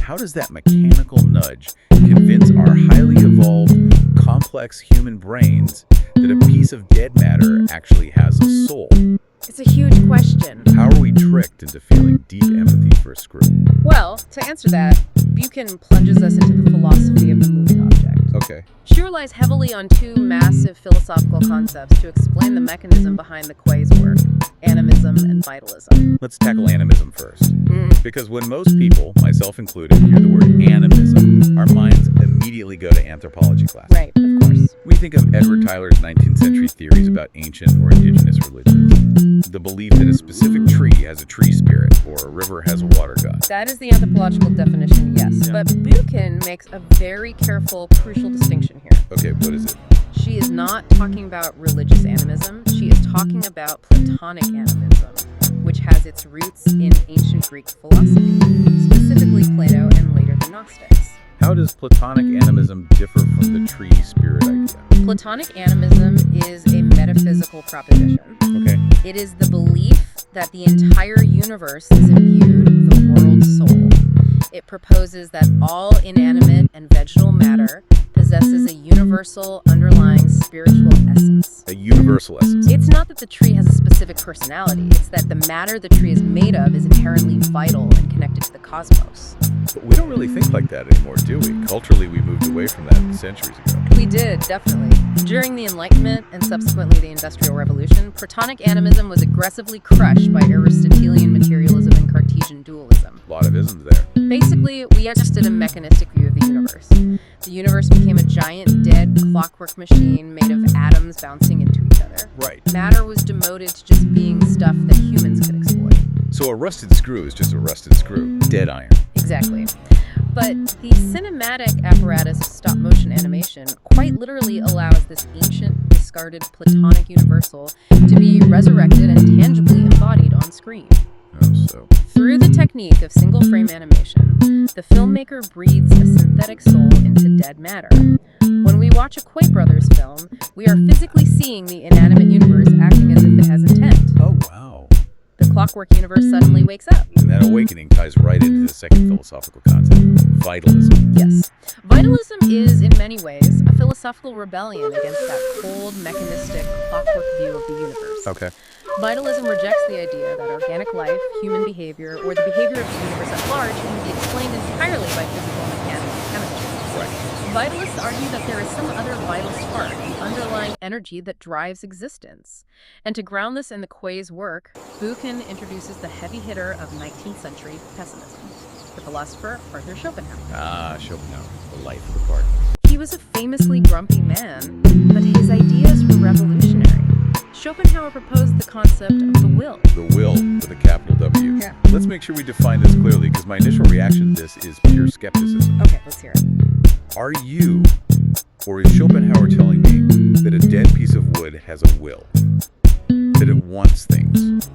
how does that mechanical nudge convince our highly evolved, complex human brains that a piece of dead matter actually has a soul? It's a huge question. How are we tricked into feeling deep empathy for a screw? Well, to answer that, Buchan plunges us into the philosophy of the moving object. Okay. She relies heavily on two massive philosophical concepts to explain the mechanism behind the Quay's work: animism and vitalism. Let's tackle animism first. Because when most people, myself included, hear the word animism, our minds immediately go to anthropology class. Right, of course. We think of Edward Tyler's 19th century theories about ancient or indigenous religions. The belief that a specific tree has a tree spirit or a river has a water god. That is the anthropological definition, yes. But Buchan makes a very careful, crucial distinction here. Okay, what is it? She is not talking about religious animism. She is talking about Platonic animism, which has its roots in ancient Greek philosophy, specifically Plato and later the Gnostics. How does Platonic animism differ from the tree spirit idea? Platonic animism is a metaphysical proposition. Okay. It is the belief that the entire universe is imbued with a world soul. It proposes that all inanimate and vegetal matter possesses a universal underlying spiritual essence. A universal essence. It's not that the tree has a specific personality, it's that the matter the tree is made of is inherently vital and connected to the cosmos. But we don't really think like that anymore, do we? Culturally, we moved away from that centuries ago. We did, definitely. During the Enlightenment and subsequently the Industrial Revolution, Platonic animism was aggressively crushed by Aristotelian materialism and Cartesian dualism. A lot of isms there. Basically, we adjusted a mechanistic view of the universe. The universe became a giant, dead, clockwork machine made of atoms bouncing into each other. Right. Matter was demoted to just being stuff that humans could exploit. So a rusted screw is just a rusted screw. Dead iron. Exactly. But the cinematic apparatus of stop-motion animation quite literally allows this ancient, discarded Platonic universal to be resurrected and tangibly embodied on screen. Oh, so. Through the technique of single-frame animation, the filmmaker breathes a synthetic soul into dead matter. When we watch a Quay Brothers film, we are physically seeing the inanimate universe acting as if it has intent. Oh, wow. The clockwork universe suddenly wakes up. And that awakening ties right into the second philosophical concept, vitalism. Yes. Vitalism is, in many ways, a philosophical rebellion against that cold, mechanistic, clockwork view of the universe. Okay. Vitalism rejects the idea that organic life, human behavior, or the behavior of the universe at large can be explained entirely by physical mechanics and chemistry. Right. Vitalists argue that there is some other vital spark, the underlying energy that drives existence. And to ground this in the Quay's work, Buchan introduces the heavy hitter of 19th century pessimism, the philosopher Arthur Schopenhauer. Ah, Schopenhauer, the life of the party. He was a famously grumpy man, but his ideas were revolutionary. Schopenhauer proposed the concept of the will. The will with a capital W. Yeah. Let's make sure we define this clearly, because my initial reaction to this is pure skepticism. Okay, let's hear it. Are you, or is Schopenhauer telling me that a dead piece of wood has a will? That it wants things?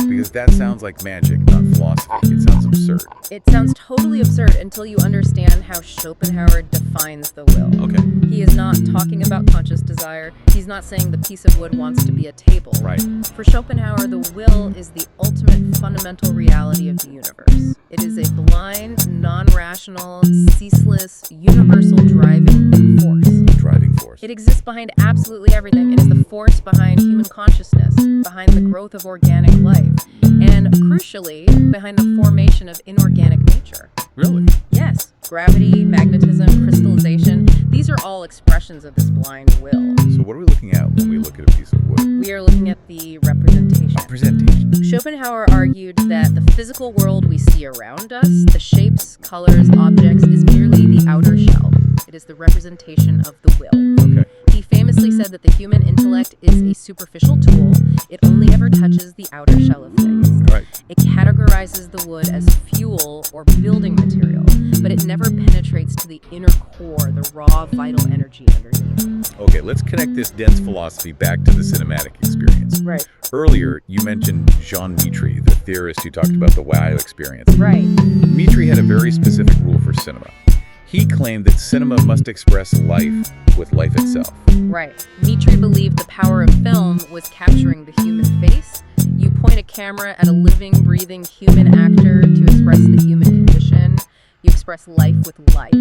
Because that sounds like magic, not philosophy. It sounds absurd. It sounds totally absurd until you understand how Schopenhauer defines the will. Okay. He is not talking about conscious desire. He's not saying the piece of wood wants to be a table. Right. For Schopenhauer, the will is the ultimate fundamental reality of the universe. It is a blind, non-rational, ceaseless, universal driving force. Driving force. It exists behind absolutely everything. It is the force behind human consciousness, behind the growth of organic life, and crucially, behind the formation of inorganic nature. Really? Yes. Gravity, magnetism, crystallization, these are all expressions of this blind will. So what are we looking at when we look at a piece of wood? We are looking at the representation. Presentation. Schopenhauer argued that the physical world we see around us, the shapes, colors, objects, is merely the outer shell. It is the representation of the will. Okay. He famously said that the human intellect is a superficial tool. It only ever touches the outer shell of things. Right. It categorizes the wood as fuel or building material, but it never penetrates to the inner core, the raw, vital energy underneath. Okay, let's connect this dense philosophy back to the cinematic experience. Right. Earlier, you mentioned Jean Mitry, the theorist who talked about the wow experience. Right. Mitry had a very specific rule for cinema. He claimed that cinema must express life with life itself. Right. Mitry believed the power of film was capturing the human face. You point a camera at a living, breathing human actor to express the human condition. You express express life with life.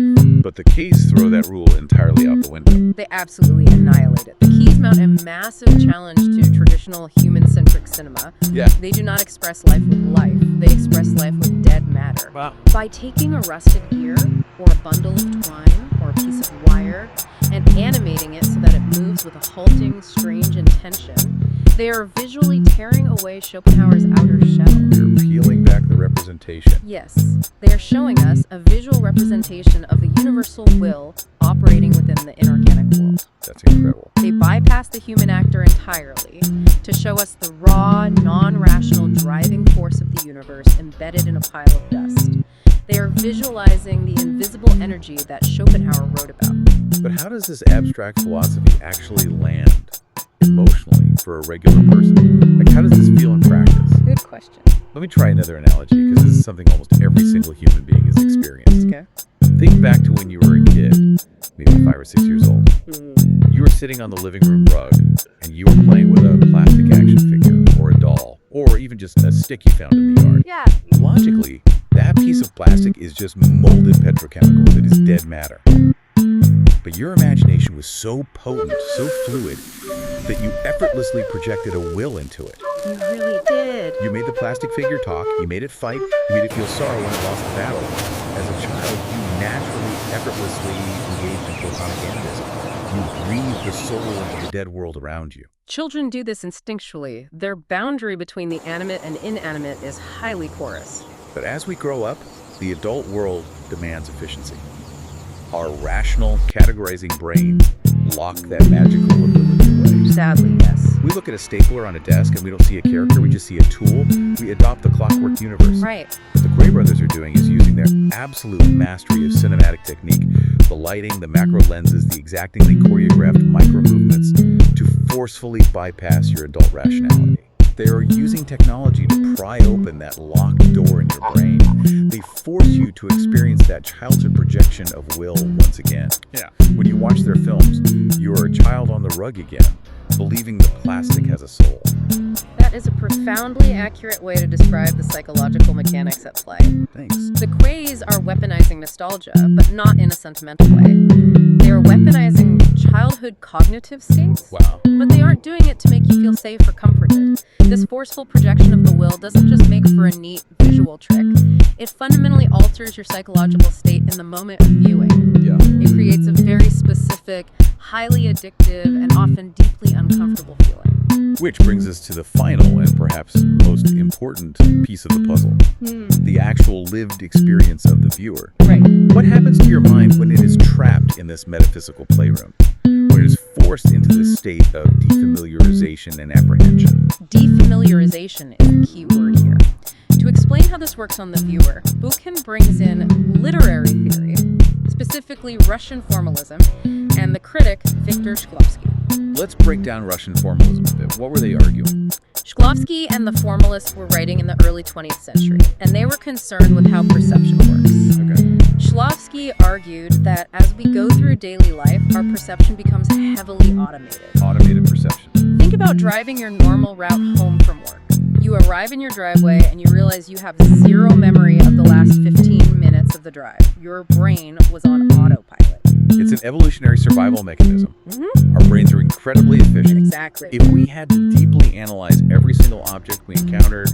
But the keys throw that rule entirely out the window. They absolutely annihilate it. The keys mount a massive challenge to traditional human-centric cinema. Yeah. They do not express life with life. They express life with dead matter. Wow. By taking a rusted gear, or a bundle of twine, or a piece of wire, and animating it so that it moves with a halting, strange intention, they are visually tearing away Schopenhauer's outer shell. They're peeling back the representation. Yes, they are showing us a visual representation of the universal will operating within the inorganic world. That's incredible. They bypass the human actor entirely to show us the raw, non-rational driving force of the universe embedded in a pile of dust. They are visualizing the invisible energy that Schopenhauer wrote about. But how does this abstract philosophy actually land emotionally for a regular person? Like, how does this feel in practice? Good question. Let me try another analogy, because this is something almost every single human being has experienced. Okay. Think back to when you were a kid, maybe 5 or 6 years old. You were sitting on the living room rug, and you were playing with a plastic action figure, or a doll, or even just a stick you found in the yard. Yeah. Logically, that piece of plastic is just molded petrochemicals. It is dead matter. But your imagination was so potent, so fluid, that you effortlessly projected a will into it. You really did. You made the plastic figure talk, you made it fight, you made it feel sorrow when it lost the battle. As a child, you naturally, effortlessly engaged in platonic animism. You breathed the soul into the dead world around you. Children do this instinctually. Their boundary between the animate and inanimate is highly porous. But as we grow up, the adult world demands efficiency. Our rational, categorizing brains lock that magical ability away. Sadly, yes. We look at a stapler on a desk and we don't see a character, we just see a tool. We adopt the clockwork universe. Right. What the Gray brothers are doing is using their absolute mastery of cinematic technique, the lighting, the macro lenses, the exactingly choreographed micro movements, to forcefully bypass your adult rationality. They are using technology to pry open that locked door in your brain. They force you to experience that childhood projection of will once again. Yeah. When you watch their films, you are a child on the rug again, believing the plastic has a soul. That is a profoundly accurate way to describe the psychological mechanics at play. Thanks. The Quays are weaponizing nostalgia, but not in a sentimental way. They are weaponizing childhood cognitive states, Wow. but they aren't doing it to make you feel safe or comforted. This forceful projection of the will doesn't just make for a neat visual trick. It fundamentally alters your psychological state in the moment of viewing. Yeah. It creates a very specific, highly addictive, and often deeply uncomfortable feeling. Which brings us to the final and perhaps most important piece of the puzzle. The actual lived experience of the viewer. Right. What happens to your mind when it is trapped in this metaphysical playroom? When it is forced into this state of defamiliarization and apprehension? Defamiliarization is the key word here. To explain how this works on the viewer, Buchan brings in literary theory, specifically Russian formalism, and the critic Viktor Shklovsky. Let's break down Russian formalism a bit. What were they arguing? Shklovsky and the formalists were writing in the early 20th century, and they were concerned with how perception works. Okay. Shklovsky argued that as we go through daily life, our perception becomes heavily automated. Automated perception. Think about driving your normal route home from work. You arrive in your driveway and you realize you have zero memory of the last 15 minutes of the drive. Your brain was on autopilot. It's an evolutionary survival mechanism. Our brains are incredibly efficient. Exactly. If we had to deeply analyze every single object we encountered,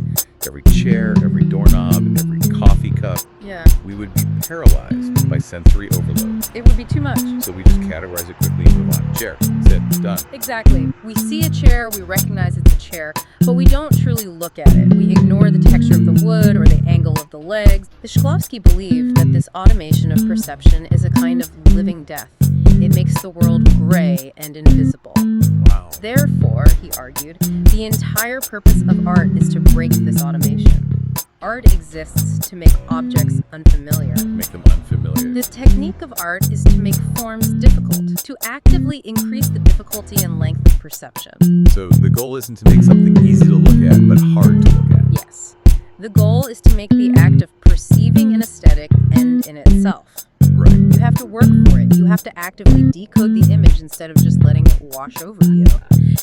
every chair, every doorknob, every coffee cup, Yeah, we would be paralyzed by sensory overload. it would be too much. So we just categorize it quickly and move on. Chair, sit, done. Exactly. We see a chair, we recognize it's a chair, but we don't truly look at it. We ignore the texture of the wood or the angle of the legs. The Shklovsky believed that this automation of perception is a kind of living death. It makes the world gray and invisible. Wow. Therefore, he argued, the entire purpose of art is to break this automation. Art exists to make objects unfamiliar. Make them unfamiliar. The technique of art is to make forms difficult, to actively increase the difficulty and length of perception. So the goal isn't to make something easy to look at, but hard to look at. Yes. The goal is to make the act of perceiving an aesthetic end in itself. Right. You have to work for it. You have to actively decode the image instead of just letting it wash over you.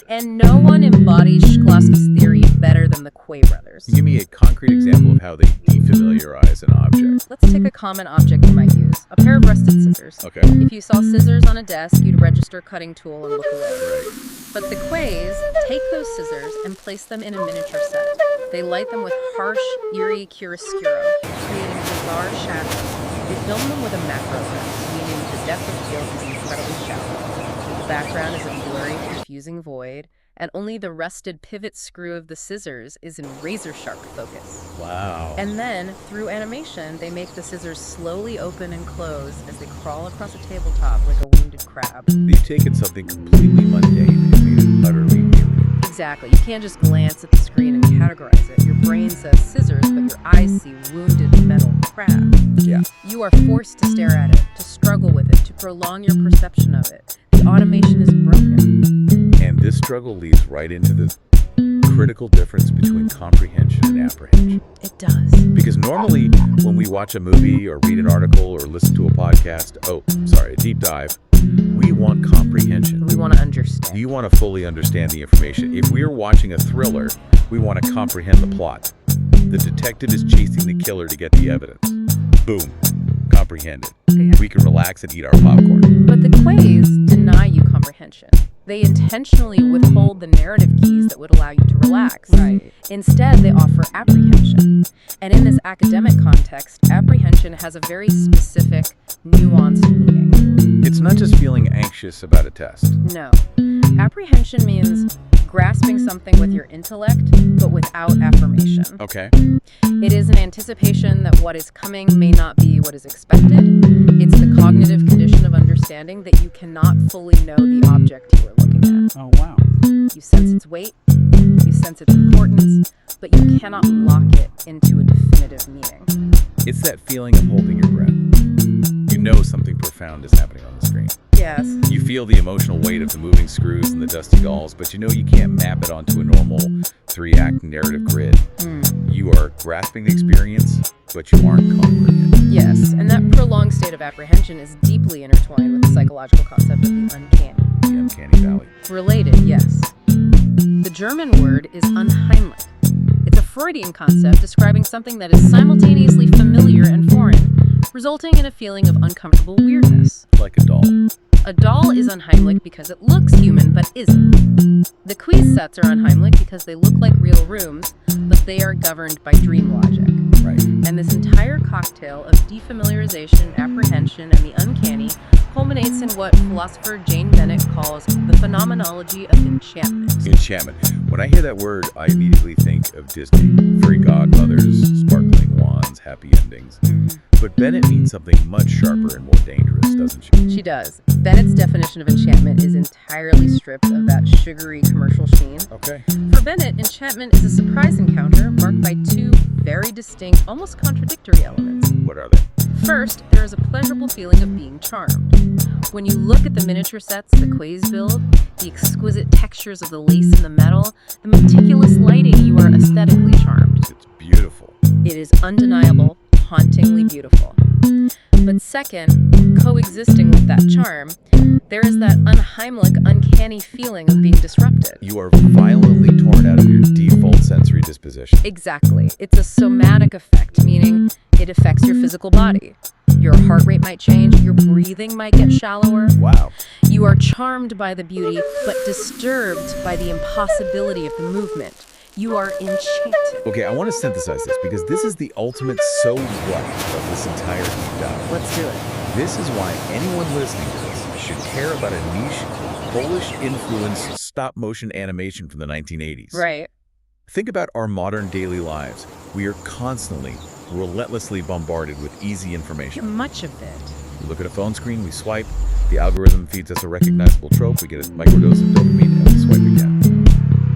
And no one embodies Shklovsky's theory better than the Quay brothers. Give me a concrete example of how they defamiliarize an object. Let's take a common object you might use, a pair of rusted scissors. Okay. If you saw scissors on a desk, you'd register cutting tool and look away. Right. But the Quays take those scissors and place them in a miniature set. They light them with harsh, eerie chiaroscuro, creating bizarre shadows. They film them with a macro lens, meaning the depth of field is incredibly shallow. The background is a blurry, confusing void, and only the rusted pivot screw of the scissors is in razor-sharp focus. Wow. And then, through animation, they make the scissors slowly open and close as they crawl across a tabletop like a wounded crab. They've taken something completely mundane and made it utterly alien. Exactly. You can't just glance at the screen and categorize it. Your brain says scissors, but your eyes see wounded metal crab. Yeah. You are forced to stare at it, to struggle with it, to prolong your perception of it. The automation is broken. And this struggle leads right into the critical difference between comprehension and apprehension. It does. Because normally, when we watch a movie or read an article or listen to a podcast, a deep dive, we want comprehension. We want to understand. You want to fully understand the information. If we are watching a thriller, we want to comprehend the plot. The detective is chasing the killer to get the evidence. Boom. Comprehended. Yeah. We can relax and eat our popcorn. But the Quays deny you comprehension. They intentionally withhold the narrative keys that would allow you to relax. Right. Instead, they offer apprehension. And in this academic context, apprehension has a very specific, nuanced meaning. It's not just feeling anxious about a test. No. Apprehension means grasping something with your intellect, but without affirmation. Okay. It is an anticipation that what is coming may not be what is expected. It's the cognitive condition of understanding that you cannot fully know the object you are looking at. Oh, wow. You sense its weight, you sense its importance, but you cannot lock it into a definitive meaning. It's that feeling of holding your breath. You know something profound is happening on the screen. Yes. You feel the emotional weight of the moving screws and the dusty dolls, but you know you can't map it onto a normal 3-act narrative grid. You are grasping the experience, but you aren't comprehending. Yes, and that prolonged state of apprehension is deeply intertwined with the psychological concept of the uncanny. The uncanny valley. Related, yes. The German word is unheimlich. It's a Freudian concept describing something that is simultaneously familiar and foreign, resulting in a feeling of uncomfortable weirdness. Like a doll. A doll is unheimlich because it looks human but isn't. The quiz sets are unheimlich because they look like real rooms, but they are governed by dream logic. Right. And this entire cocktail of defamiliarization, apprehension, and the uncanny culminates in what philosopher Jane Bennett calls the phenomenology of enchantment. Enchantment. When I hear that word, I immediately think of Disney. Fairy godmothers, sparkling wands, happy endings. But Bennett means something much sharper and more dangerous, doesn't she? She does. Bennett's definition of enchantment is entirely stripped of that sugary commercial sheen. Okay. For Bennett, enchantment is a surprise encounter marked by two very distinct, almost contradictory elements. What are they? First, there is a pleasurable feeling of being charmed. When you look at the miniature sets the Quays build, the exquisite textures of the lace and the metal, the meticulous lighting, you are aesthetically charmed. It's beautiful. It is undeniable, hauntingly beautiful. But second, coexisting with that charm, there is that unheimlich, uncanny feeling of being disrupted. You are violently torn out of your default sensory disposition. Exactly. It's a somatic effect, meaning it affects your physical body. Your heart rate might change, your breathing might get shallower. Wow. You are charmed by the beauty, but disturbed by the impossibility of the movement. You are enchanted. Okay, I want to synthesize this because this is the ultimate so what of this entire deep dive. Let's do it. This is why anyone listening to this should care about a niche, Polish-influenced stop-motion animation from the 1980s. Right. Think about our modern daily lives. We are constantly, relentlessly bombarded with easy information. Much of it. We look at a phone screen, we swipe, the algorithm feeds us a recognizable trope, we get a microdose of dopamine, and we swipe again.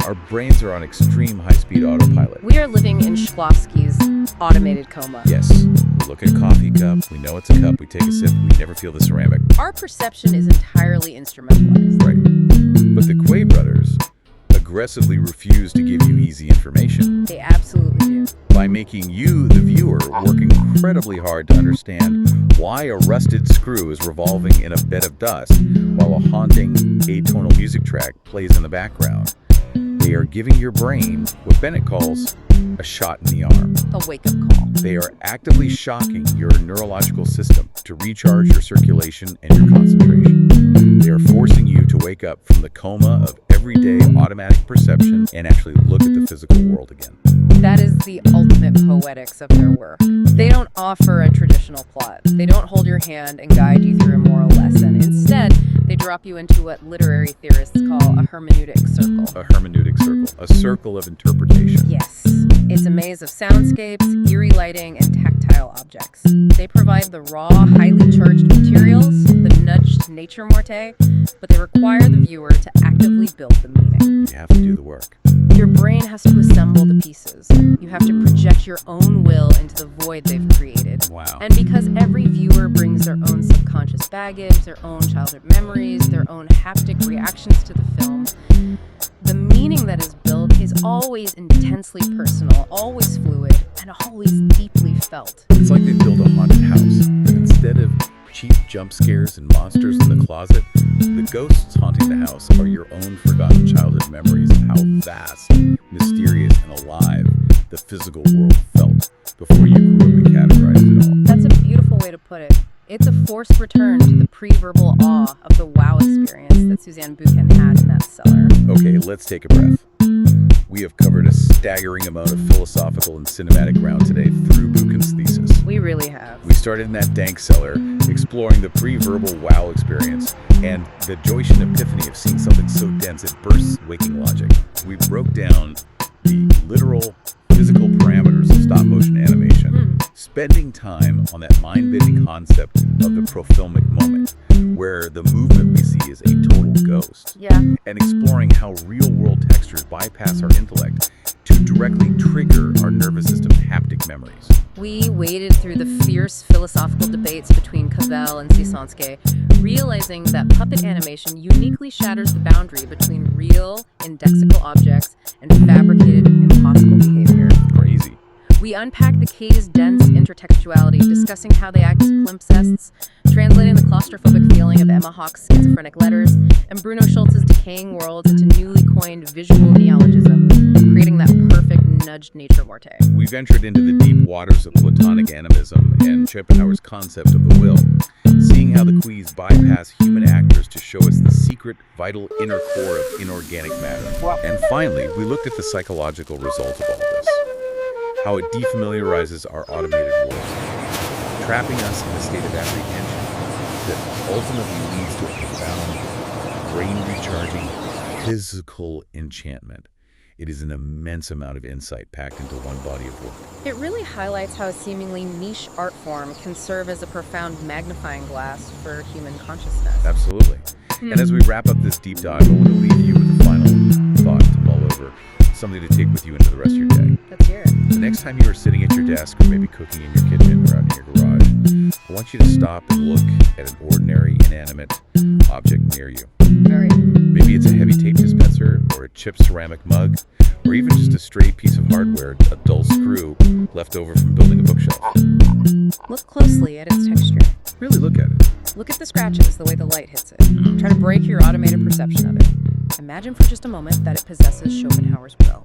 Our brains are on extreme high-speed autopilot. We are living in Shklovsky's automated coma. Yes, we look at a coffee cup, we know it's a cup, we take a sip, we never feel the ceramic. Our perception is entirely instrumentalized. Right. But the Quay brothers agree aggressively refuse to give you easy information. They absolutely do. By making you, the viewer, work incredibly hard to understand why a rusted screw is revolving in a bed of dust while a haunting atonal music track plays in the background. They are giving your brain what Bennett calls a shot in the arm. A wake-up call. They are actively shocking your neurological system to recharge your circulation and your concentration. They are forcing you to wake up from the coma of everyday automatic perception and actually look at the physical world again. That is the ultimate poetics of their work. They don't offer a traditional plot. They don't hold your hand and guide you through a moral lesson. Instead, they drop you into what literary theorists call a hermeneutic circle. A hermeneutic circle, a circle of interpretation. Yes. It's a maze of soundscapes, eerie lighting, and tactile objects. They provide the raw, highly charged materials, the nudged nature morte, but they require the viewer to actively build the meaning. You have to do the work. Your brain has to assemble the pieces. You have to project your own will into the void they've created. Wow. And because every viewer brings their own subconscious baggage, their own childhood memories, their own haptic reactions to the film, the meaning that is built is always intensely personal, always fluid, and always deeply felt. It's like they build a haunted house, but instead of cheap jump scares and monsters in the closet, the ghosts haunting the house are your own forgotten childhood memories of how vast, mysterious, and alive the physical world felt before you grew up and categorized it all. That's a beautiful way to put it. It's a forced return to the pre-verbal awe of the wow experience that Suzanne Buchan had in that cellar. Okay, let's take a breath. We have covered a staggering amount of philosophical and cinematic ground today through Buchan's thesis. We really have. We started in that dank cellar, exploring the pre-verbal wow experience and the Joycian epiphany of seeing something so dense it bursts waking logic. We broke down the literal physical parameters of stop-motion animation, spending time on that mind-bending concept of the profilmic moment, where the movement we see is a total ghost, and exploring how real-world textures bypass our intellect to directly trigger our nervous system's haptic memories. We waded through the fierce philosophical debates between Cavell and Sisonske, realizing that puppet animation uniquely shatters the boundary between real, indexical objects and fabricated, impossible behavior. Crazy. We unpack the cave's dense intertextuality, discussing how they act as palimpsests, translating the claustrophobic feeling of Emma Hawke's schizophrenic letters, and Bruno Schultz's decaying worlds into newly coined visual neologism, creating that perfect nudged nature morte. We ventured into the deep waters of Platonic animism and Schopenhauer's concept of the will, seeing how the Quees bypass human actors to show us the secret, vital inner core of inorganic matter. And finally, we looked at the psychological result of all this. How it defamiliarizes our automated world, trapping us in a state of apprehension that ultimately leads to a profound, brain-recharging, physical enchantment. It is an immense amount of insight packed into one body of work. It really highlights how a seemingly niche art form can serve as a profound magnifying glass for human consciousness. Absolutely. And as we wrap up this deep dive, I want to leave you with a final thought to mull over, something to take with you into the rest of your day. Let's hear it. The next time you are sitting at your desk or maybe cooking in your kitchen or out in your garage, I want you to stop and look at an ordinary, inanimate object near you. All right. Maybe it's a heavy tape dispenser or a chipped ceramic mug, or even just a stray piece of hardware, a dull screw left over from building a bookshelf. Look closely at its texture. Really look at it. Look at the scratches, the way the light hits it. Try to break your automated perception of it. Imagine for just a moment that it possesses Schopenhauer's will,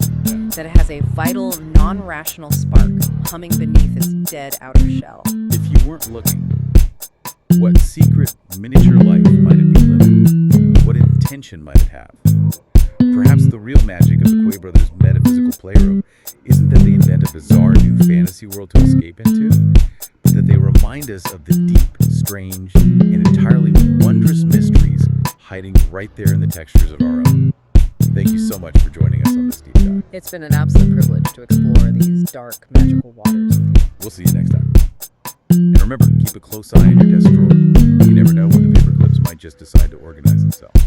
that it has a vital, non-rational spark humming beneath its dead outer shell. If you weren't looking, what secret, miniature life might it be living? What intention might it have? Perhaps the real magic of the Quay brothers' metaphysical playroom isn't that they invent a bizarre new fantasy world to escape into, but that they remind us of the deep, strange, and entirely wondrous mysteries hiding right there in the textures of our own. Thank you so much for joining us on this deep dive. It's been an absolute privilege to explore these dark, magical waters. We'll see you next time. And remember, keep a close eye on your desk drawer. You never know when the paper clips might just decide to organize themselves.